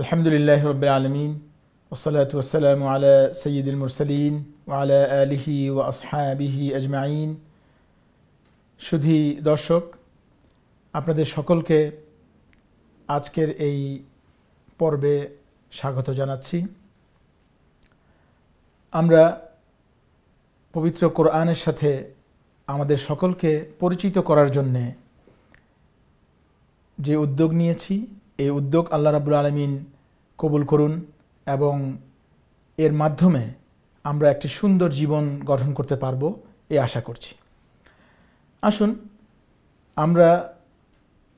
আলহামদুলিল্লাহি রাব্বিল আলামিন ওয়াসসালাতু ওয়াসসালামু আলা সাইয়্যিদিল মুরসালিন ওয়া আলা আলিহি ওয়া আসহাবিহি আজমাইন। সুধী দর্শক, আপনাদের সকলকে আজকের এই পর্বে স্বাগত জানাচ্ছি। আমরা পবিত্র কোরআনের সাথে আমাদের সকলকে পরিচিত করার জন্যে যে উদ্যোগ নিয়েছি, এই উদ্যোগ আল্লাহ রাব্বুল আলামিন কবুল করুন এবং এর মাধ্যমে আমরা একটি সুন্দর জীবন গঠন করতে পারব এই আশা করছি। আসুন আমরা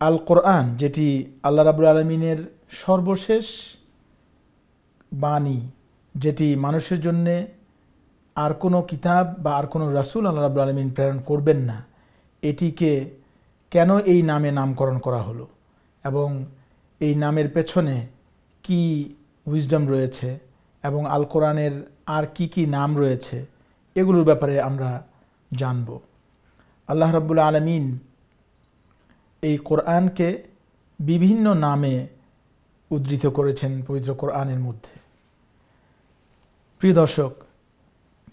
আল কোরআন, যেটি আল্লাহ রাব্বুল আলামিনের সর্বশেষ বাণী, যেটি মানুষের জন্যে আর কোনো কিতাব বা আর কোনো রাসূল আল্লাহ রাব্বুল আলামিন প্রেরণ করবেন না, এটিকে কেন এই নামে নামকরণ করা হলো এবং এই নামের পেছনে কি উইজডম রয়েছে এবং আল কোরআনের আর কি কি নাম রয়েছে, এগুলোর ব্যাপারে আমরা জানব। আল্লাহ রাব্বুল আলামিন এই কোরআনকে বিভিন্ন নামে উদ্ধৃত করেছেন পবিত্র কোরআনের মধ্যে। প্রিয় দর্শক,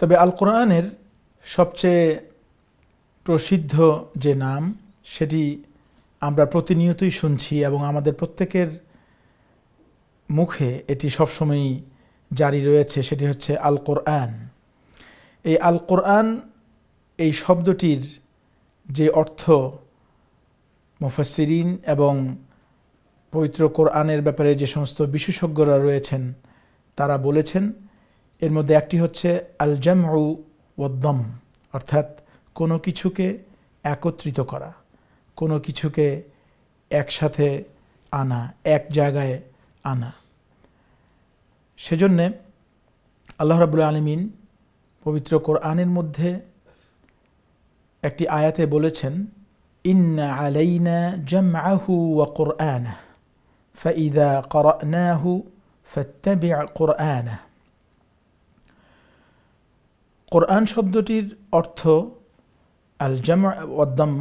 তবে আল কোরআনের সবচেয়ে প্রসিদ্ধ যে নাম, সেটি আমরা প্রতিনিয়তই শুনছি এবং আমাদের প্রত্যেকের মুখে এটি সবসময়ই জারি রয়েছে, সেটি হচ্ছে আল কোরআন। এই আল কোরআন, এই শব্দটির যে অর্থ মুফাসসিরিন এবং পবিত্র কোরআনের ব্যাপারে যে সমস্ত বিশেষজ্ঞরা রয়েছেন তারা বলেছেন, এর মধ্যে একটি হচ্ছে আল জামউ ওয়াদ-দাম, অর্থাৎ কোনো কিছুকে একত্রিত করা, কোনো কিছুকে একসাথে আনা, এক জায়গায় আনা। সেজন্যে আল্লাহ রাব্বুল আলামিন পবিত্র কোরআনের মধ্যে একটি আয়াতে বলেছেন, ইন্না আলাইনা জামআহু ওয়া কুরআনাহু ফাইযা ক্বরানাহু ফাত্তাবি' কুরআনাহু। কোরআন শব্দটির অর্থ আল জামউ ওয়াদ-দাম,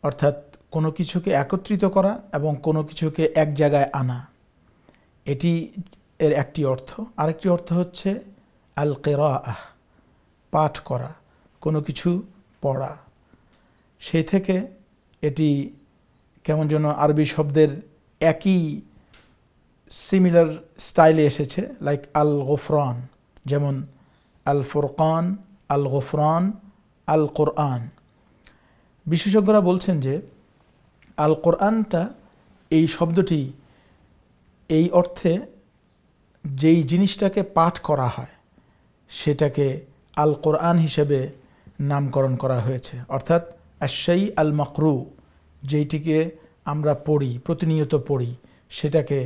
অর্থাৎ কোনো কিছুকে একত্রিত করা এবং কোনো কিছুকে এক জায়গায় আনা, এটি এর একটি অর্থ। আরেকটি অর্থ হচ্ছে আল কিরাআহ, পাঠ করা, কোনো কিছু পড়া। সেই থেকে এটি কেমন যেন আরবি শব্দের একই সিমিলার স্টাইলে এসেছে, লাইক আল গুফরান, যেমন আল ফুরকান, আল গুফরান, আল কোরআন। বিশেষজ্ঞরা বলছেন যে আল কোরআনটা, এই শব্দটি এই অর্থে যেই জিনিসটাকে পাঠ করা হয় সেটাকে আল কোরআন হিসেবে নামকরণ করা হয়েছে, অর্থাৎ আশ-শাই আল মাকরু, যেইটিকে আমরা পড়ি, প্রতিনিয়ত পড়ি, সেটাকে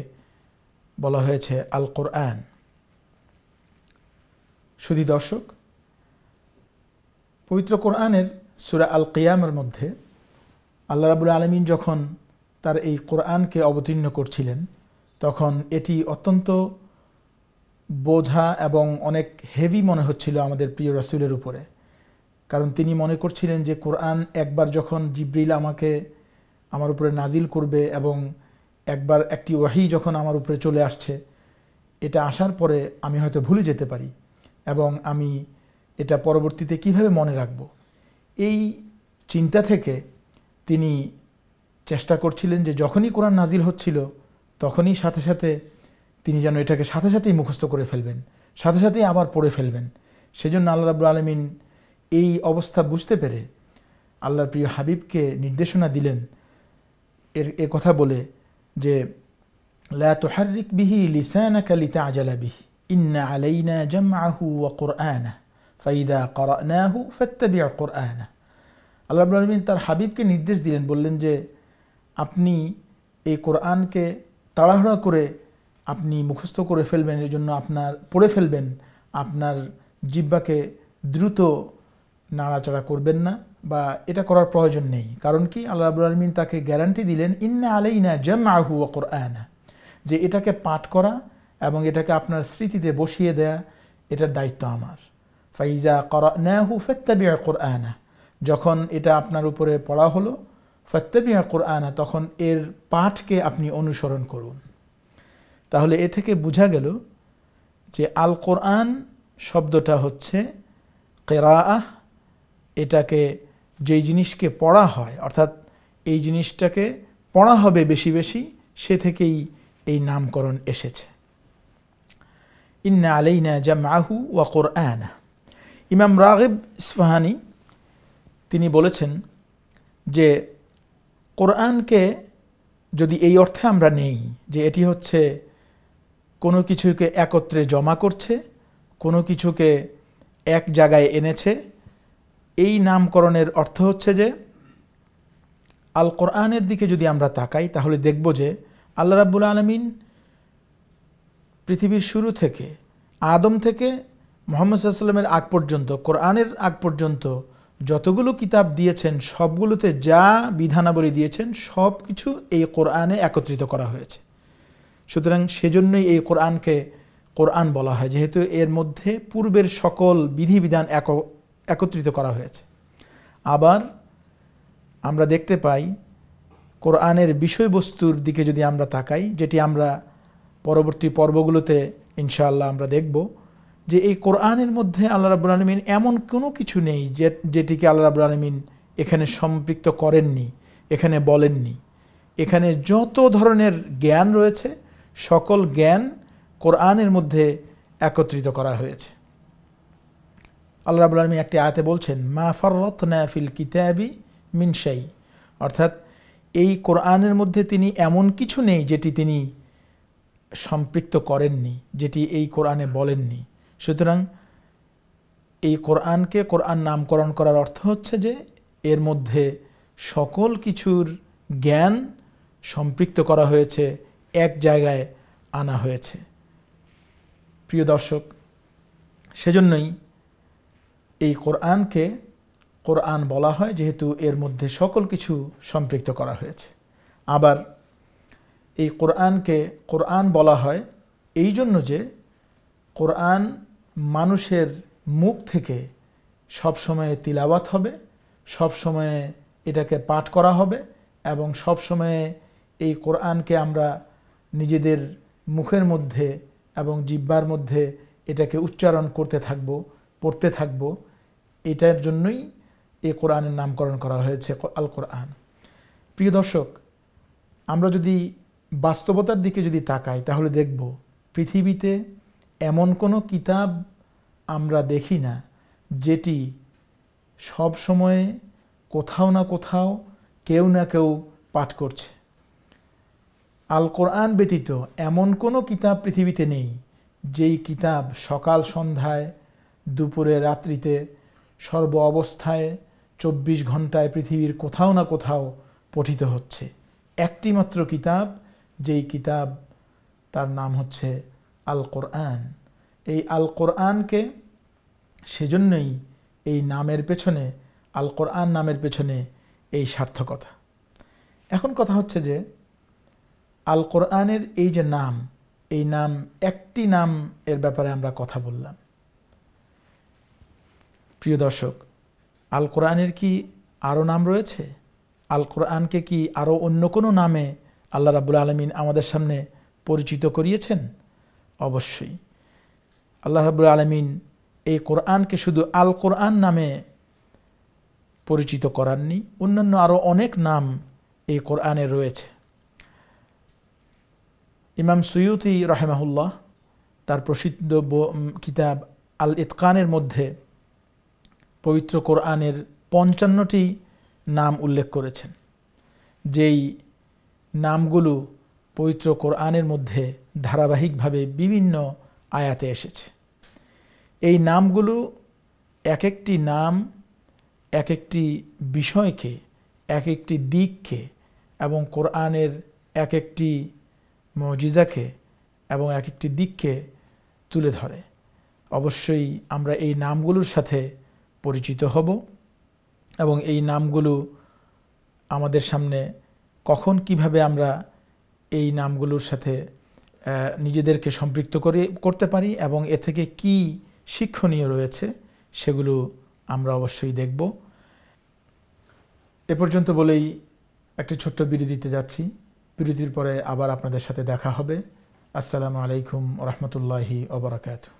বলা হয়েছে আল কোরআন। সুধী দর্শক, পবিত্র কোরআনের সূরা আল কিয়ামের মধ্যে আল্লাহ রাব্বুল আলামিন যখন তার এই কোরআনকে অবতীর্ণ করছিলেন, তখন এটি অত্যন্ত বোঝা এবং অনেক হেভি মনে হচ্ছিল আমাদের প্রিয় রাসূলের উপরে। কারণ তিনি মনে করছিলেন যে কোরআন একবার যখন জিবরিল আমার উপরে নাজিল করবে এবং একবার একটি ওয়াহি যখন আমার উপরে চলে আসছে, এটা আসার পরে আমি হয়তো ভুলে যেতে পারি এবং আমি এটা পরবর্তীতে কিভাবে মনে রাখব। এই চিন্তা থেকে তিনি চেষ্টা করছিলেন যে যখনই কোরআন নাজিল হচ্ছিল তখনই সাথে সাথে তিনি যেন এটাকে সাথে সাথেই মুখস্থ করে ফেলবেন, সাথে সাথেই আবার পড়ে ফেলবেন। সেজন্য আল্লাহ রাব্বুল আলামিন এই অবস্থা বুঝতে পেরে আল্লাহর প্রিয় হাবিবকে নির্দেশনা দিলেন এ কথা বলে যে লা তুহাররিক বিহি লিসানাকা লিতা'জালা বিহি ইন্না আলাইনা জামআহু ওয়া কুরআনাহু ফাইযা ক্বরানাহু ফাত্তাবি' কুরআনাহু। আল্লাহ রাব্বুল আলামিন তার হাবিবকে নির্দেশ দিলেন, বললেন যে আপনি এই কোরআনকে তাড়াহুড়া করে আপনি মুখস্থ করে ফেলবেন, এর জন্য পড়ে ফেলবেন, আপনার জিহ্বাকে দ্রুত নাড়াচাড়া করবেন না, বা এটা করার প্রয়োজন নেই। কারণ কি, আল্লাহ রাব্বুল আলামিন তাকে গ্যারান্টি দিলেন, ইন্না আলাইনা জামআহু ওয়া কুরআনাহু, যে এটাকে পাঠ করা এবং এটাকে আপনার স্মৃতিতে বসিয়ে দেয়া, এটার দায়িত্ব আমার। ফাইযা ক্বরানাহু ফাত্তাবি' কুরআনাহু, যখন এটা আপনার উপরে পড়া হলো, ফাত্তাবি' কুরআনাহু, তখন এর পাঠকে আপনি অনুসরণ করুন। তাহলে এ থেকে বোঝা গেল যে আল কোরআন শব্দটা হচ্ছে কিরাআহ, এটাকে যেই জিনিসকে পড়া হয় অর্থাৎ এই জিনিসটাকে পড়া হবে বেশি বেশি, সে থেকেই এই নামকরণ এসেছে। ইন্না আলাইনা জামআহু ওয়া কুরআনা। ইমাম রাগিব ইসফাহানি তিনি বলেছেন যে কোরআনকে যদি এই অর্থে আমরা নেই যে এটি হচ্ছে কোনো কিছুকে একত্রে জমা করছে, কোনো কিছুকে এক জায়গায় এনেছে, এই নামকরণের অর্থ হচ্ছে যে আল কোরআনের দিকে যদি আমরা তাকাই তাহলে দেখব যে আল্লাহ রাব্বুল আলামিন পৃথিবীর শুরু থেকে আদম থেকে মুহাম্মদ সাল্লাল্লাহু আলাইহি ওয়াসাল্লামের আগ পর্যন্ত, কোরআনের আগ পর্যন্ত যতগুলো কিতাব দিয়েছেন সবগুলোতে যা বিধানাবলী দিয়েছেন সব কিছু এই কোরআনে একত্রিত করা হয়েছে। সুতরাং সেজন্যই এই কোরআনকে কোরআন বলা হয়, যেহেতু এর মধ্যে পূর্বের সকল বিধিবিধান একত্রিত করা হয়েছে। আবার আমরা দেখতে পাই কোরআনের বিষয়বস্তুর দিকে যদি আমরা তাকাই, যেটি আমরা পরবর্তী পর্বগুলোতে ইনশাআল্লাহ আমরা দেখব, যে এই কোরআনের মধ্যে আল্লাহ রাব্বুল আলামিন এমন কোনো কিছু নেই যেটিকে আল্লাহ রাব্বুল আলামিন এখানে সম্পৃক্ত করেননি, এখানে বলেননি। এখানে যত ধরনের জ্ঞান রয়েছে সকল জ্ঞান কোরআনের মধ্যে একত্রিত করা হয়েছে। আল্লাহ রাব্বুল আলামিন একটি আয়াতে বলছেন, মা ফাররাতনা ফিল কিতাবি মিন শাই, অর্থাৎ এই কোরআনের মধ্যে তিনি এমন কিছু নেই যেটি তিনি সম্পৃক্ত করেননি, যেটি এই কোরআনে বলেননি। সুতরাং এই কোরআনকে কোরআন নামকরণ করার অর্থ হচ্ছে যে এর মধ্যে সকল কিছুর জ্ঞান সম্পৃক্ত করা হয়েছে, এক জায়গায় আনা হয়েছে। প্রিয় দর্শক, সেজন্যই এই কোরআনকে কোরআন বলা হয়, যেহেতু এর মধ্যে সকল কিছু সম্পৃক্ত করা হয়েছে। আবার এই কোরআনকে কোরআন বলা হয় এই জন্য যে কোরআন মানুষের মুখ থেকে সবসময় তিলাওয়াত হবে, সবসময় এটাকে পাঠ করা হবে এবং সবসময় এই কোরআনকে আমরা নিজেদের মুখের মধ্যে এবং জিহ্বার মধ্যে এটাকে উচ্চারণ করতে থাকব, পড়তে থাকব। এটার জন্যই এই কোরআনের নামকরণ করা হয়েছে আল কোরআন। প্রিয় দর্শক, আমরা যদি বাস্তবতার দিকে যদি তাকাই তাহলে দেখব পৃথিবীতে এমন কোনো কিতাব আমরা দেখি না যেটি সব সময়ে কোথাও না কোথাও কেউ না কেউ পাঠ করছে। আল কোরআন ব্যতীত এমন কোনো কিতাব পৃথিবীতে নেই যেই কিতাব সকাল সন্ধ্যায়, দুপুরে, রাত্রিতে, সর্ব অবস্থায় 24 ঘন্টায় পৃথিবীর কোথাও না কোথাও পঠিত হচ্ছে। একটি মাত্র কিতাব, যেই কিতাব তার নাম হচ্ছে আল কোরআন। এই আল কোরআনকে সেজন্যই এই নামের পেছনে, আল কোরআন নামের পেছনে এই সার্থকতা। এখন কথা হচ্ছে যে আল কোরআনের এই যে নাম, এই নাম একটি নাম এর ব্যাপারে আমরা কথা বললাম। প্রিয় দর্শক, আল কোরআনের কি আরও নাম রয়েছে? আল কোরআনকে কি আরও অন্য কোনো নামে আল্লাহ রাব্বুল আলামিন আমাদের সামনে পরিচিত করিয়েছেন? অবশ্যই। আল্লাহ রাব্বুল আলামিন এই কোরআনকে শুধু আল কোরআন নামে পরিচিত করাননি, অন্যান্য আরও অনেক নাম এই কোরআনে রয়েছে। ইমাম সুয়ুতি রাহিমাহুল্লাহ তার প্রসিদ্ধ কিতাব আল ইতকানের মধ্যে পবিত্র কোরআনের 55টি নাম উল্লেখ করেছেন, যেই নামগুলো পবিত্র কোরআনের মধ্যে ধারাবাহিকভাবে বিভিন্ন আয়াতে এসেছে। এই নামগুলো এক একটি নাম এক একটি বিষয়কে, এক একটি দিককে এবং কোরআনের এক একটি মুজিজাকে এবং এক একটি দিককে তুলে ধরে। অবশ্যই আমরা এই নামগুলোর সাথে পরিচিত হব এবং এই নামগুলো আমাদের সামনে কখন কিভাবে আমরা এই নামগুলোর সাথে নিজেদেরকে সম্পৃক্ত করতে পারি এবং এ থেকে কি শিক্ষণীয় রয়েছে সেগুলো আমরা অবশ্যই দেখব। এ পর্যন্ত বলেই একটি ছোট্ট বিরতিতে যাচ্ছি। বিরতির পরে আবার আপনাদের সাথে দেখা হবে। আসসালামু আলাইকুম ওয়া রাহমাতুল্লাহি ওয়া বারাকাতুহু।